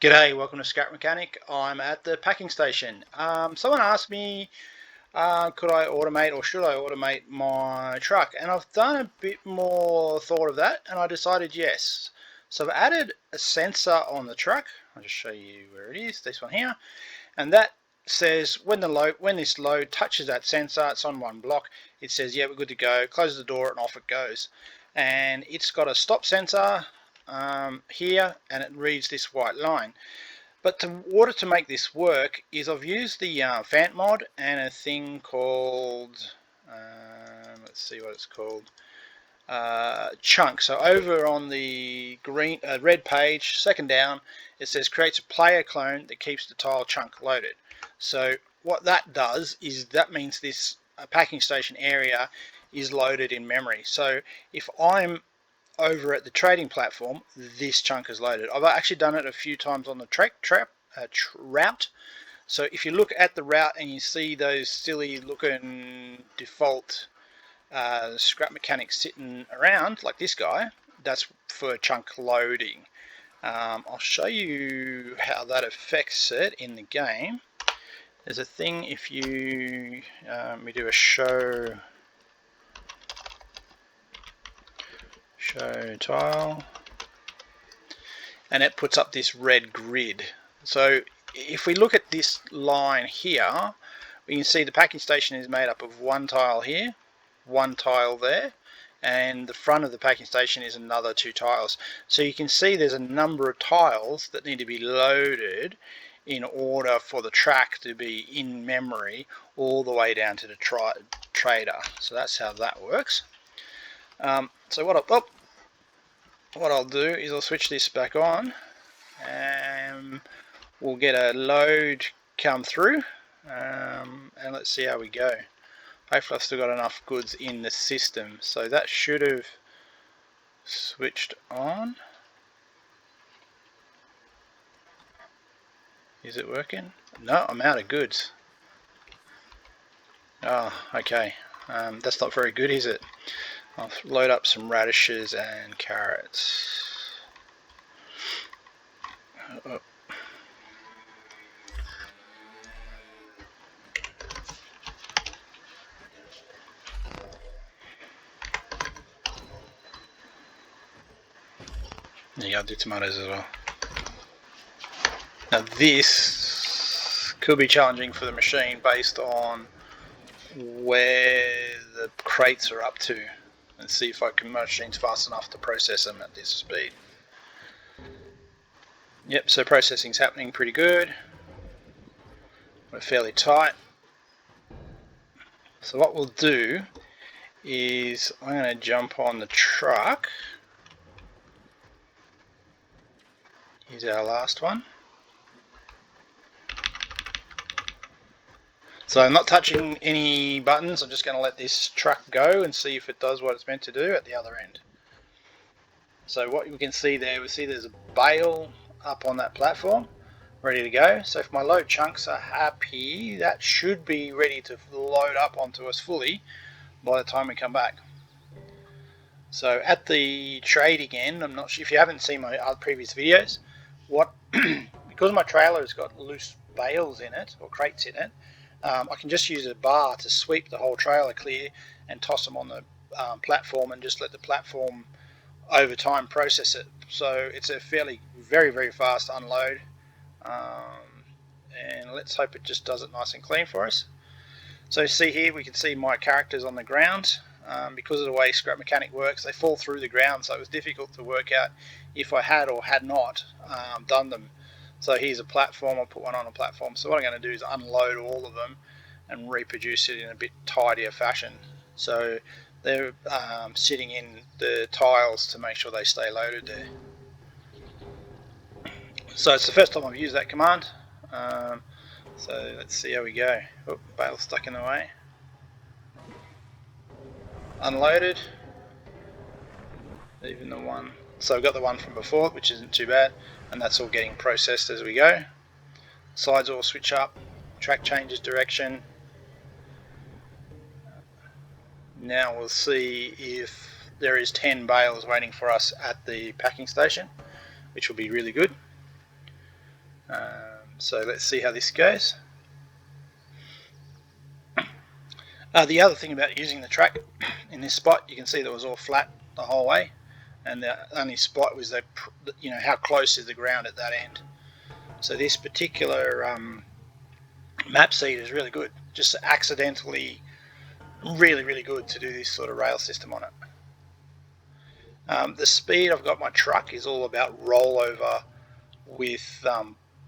G'day, welcome to Scrap Mechanic. I'm at the packing station. Someone asked me, could I automate or should I automate my truck? And I've done a bit more thought of that, and I decided yes. So I've added a sensor on the truck. I'll just show you where it is. This one here, and that says when this load touches that sensor, it's on one block. It says, yeah, we're good to go. Closes the door and off it goes. And it's got a stop sensor here, and it reads this white line. But in order to make this work is I've used the Fant mod and a thing called, let's see what it's called, chunk. So over on the red page, second down, it says creates a player clone that keeps the tile chunk loaded. So what that does is that means this packing station area is loaded in memory. So if I'm over at the trading platform, this chunk is loaded. I've actually done it a few times on the route. So if you look at the route and you see those silly looking default scrap mechanics sitting around like this guy, that's for chunk loading. I'll show you how that affects it in the game. There's a thing if you we do a show tile, and it puts up this red grid. So if we look at this line here, we can see the packing station is made up of one tile here, one tile there, and the front of the packing station is another two tiles. So you can see there's a number of tiles that need to be loaded in order for the track to be in memory all the way down to the trader. So that's how that works. So what I'll do is I'll switch this back on, and we'll get a load come through, and let's see how we go. Hopefully I've still got enough goods in the system. So that should have switched on. Is it working? No, I'm out of goods. Oh, okay. That's not very good, is it? I'll load up some radishes and carrots. Oh. You gotta do tomatoes as well. Now this could be challenging for the machine based on where the crates are up to, and see if my machine's fast enough to process them at this speed. Yep, so processing's happening pretty good. We're fairly tight. So what we'll do is I'm going to jump on the truck. Here's our last one. So I'm not touching any buttons, I'm just going to let this truck go and see if it does what it's meant to do at the other end. So what we can see there, we see there's a bale up on that platform, ready to go. So if my load chunks are happy, that should be ready to load up onto us fully by the time we come back. So at the trading end, I'm not sure if you haven't seen my other previous videos, because my trailer has got loose bales in it, or crates in it, I can just use a bar to sweep the whole trailer clear and toss them on the platform, and just let the platform over time process it. So it's a very fast unload, and let's hope it just does it nice and clean for us. So see here, we can see my characters on the ground. Because of the way Scrap Mechanic works, they fall through the ground, so it was difficult to work out if I had or had not done them. So here's a platform, I'll put one on a platform. So what I'm going to do is unload all of them and reproduce it in a bit tidier fashion. So they're sitting in the tiles to make sure they stay loaded there. So it's the first time I've used that command. So let's see how we go. Oh, bale stuck in the way. Unloaded. Even the one. So I've got the one from before, which isn't too bad, and that's all getting processed as we go. Sides all switch up. Track changes direction. Now we'll see if there is 10 bales waiting for us at the packing station, which will be really good. So let's see how this goes. The other thing about using the track in this spot, you can see that it was all flat the whole way, and the only spot was that, you know, how close is the ground at that end. So this particular map seed is really good, just accidentally really good to do this sort of rail system on it. The speed I've got my truck is all about rollover with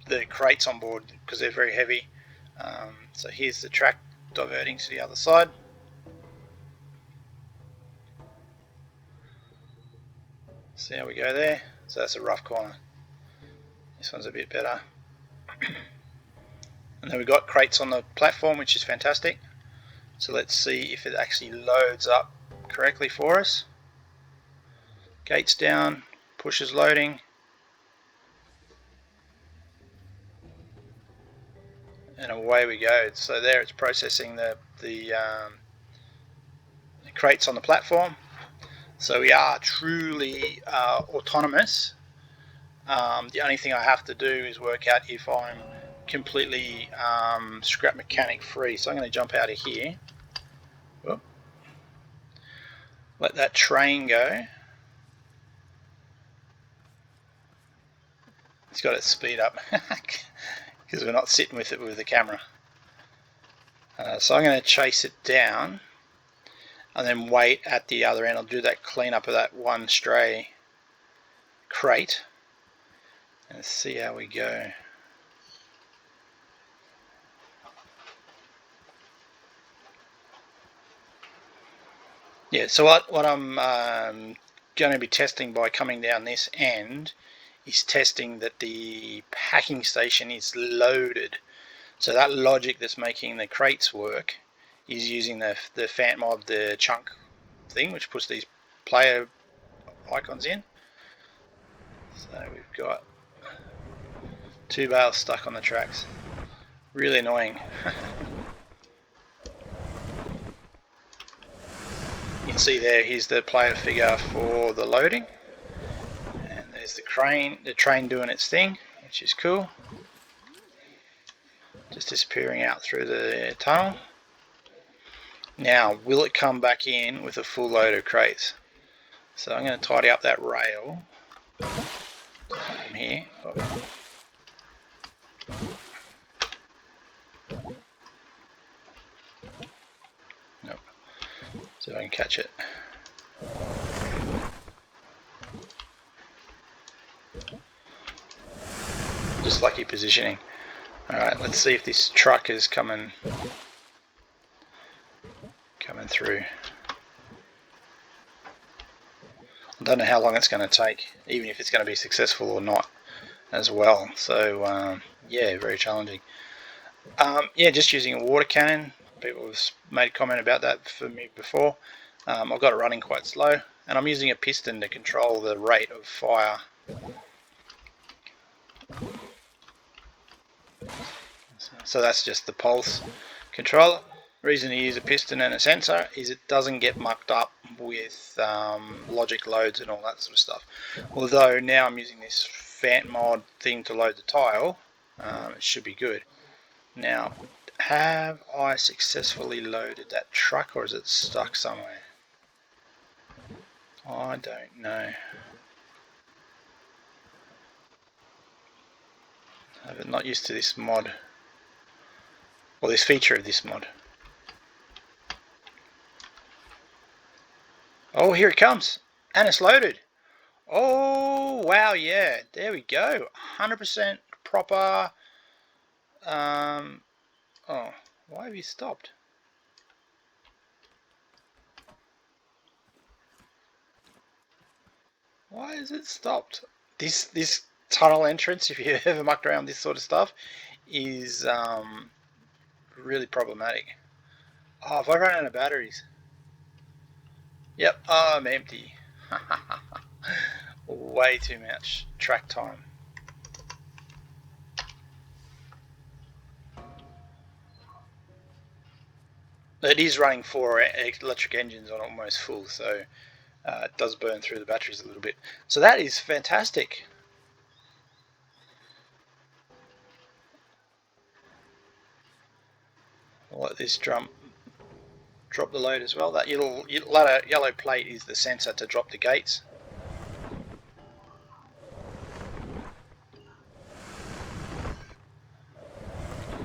the crates on board because they're very heavy. So here's the track diverting to the other side. See how we go there. So that's a rough corner. This one's a bit better. And then we've got crates on the platform, which is fantastic. So let's see if it actually loads up correctly for us. Gates down, pushes loading. And away we go. So there it's processing the crates on the platform. So we are truly autonomous. The only thing I have to do is work out if I'm completely scrap mechanic free. So I'm going to jump out of here. Whoop. Let that train go. It's got its speed up because we're not sitting with it with the camera. So I'm going to chase it down and then wait at the other end. I'll do that cleanup of that one stray crate and see how we go. Yeah, so what I'm going to be testing by coming down this end is testing that the packing station is loaded. So that logic that's making the crates work is using the Fant mod, the chunk thing, which puts these player icons in. So we've got 2 bales stuck on the tracks. Really annoying. You can see there, here's the player figure for the loading. And there's the train doing its thing, which is cool. Just disappearing out through the tunnel. Now, will it come back in with a full load of crates? So I'm going to tidy up that rail from here. Oh. Nope. So I can catch it. Just lucky positioning. Alright, let's see if this truck is coming through. I don't know how long it's going to take, even if it's going to be successful or not as well. So yeah, very challenging. Yeah, just using a water cannon. People have made a comment about that for me before. I've got it running quite slow, and I'm using a piston to control the rate of fire. So that's just the pulse controller. The reason to use a piston and a sensor is it doesn't get mucked up with logic loads and all that sort of stuff. Although now I'm using this Fant mod thing to load the tile, it should be good. Now, have I successfully loaded that truck, or is it stuck somewhere? I don't know. I'm not used to this mod, or this feature of this mod. Oh, here it comes, and it's loaded. Oh wow, yeah, there we go, 100% proper. Oh, why have you stopped? Why is it stopped? This tunnel entrance, if you ever mucked around this sort of stuff, is really problematic. Oh, have I run out of batteries? Yep, oh, I'm empty. Way too much track time. It is running 4 electric engines on almost full, so it does burn through the batteries a little bit. So that is fantastic. I'll let this drop the load as well. That yellow plate is the sensor to drop the gates.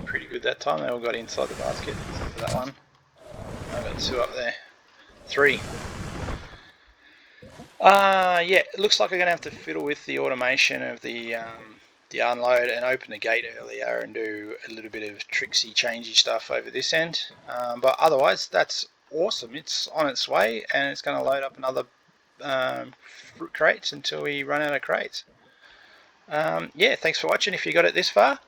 Pretty good that time. They all got inside the basket except for that one. I've got 2 up there. 3. Yeah, it looks like I'm going to have to fiddle with the automation of the unload and open the gate earlier and do a little bit of tricksy changey stuff over this end, but otherwise that's awesome. It's on its way and it's going to load up another fruit crates until we run out of crates. Yeah, thanks for watching if you got it this far.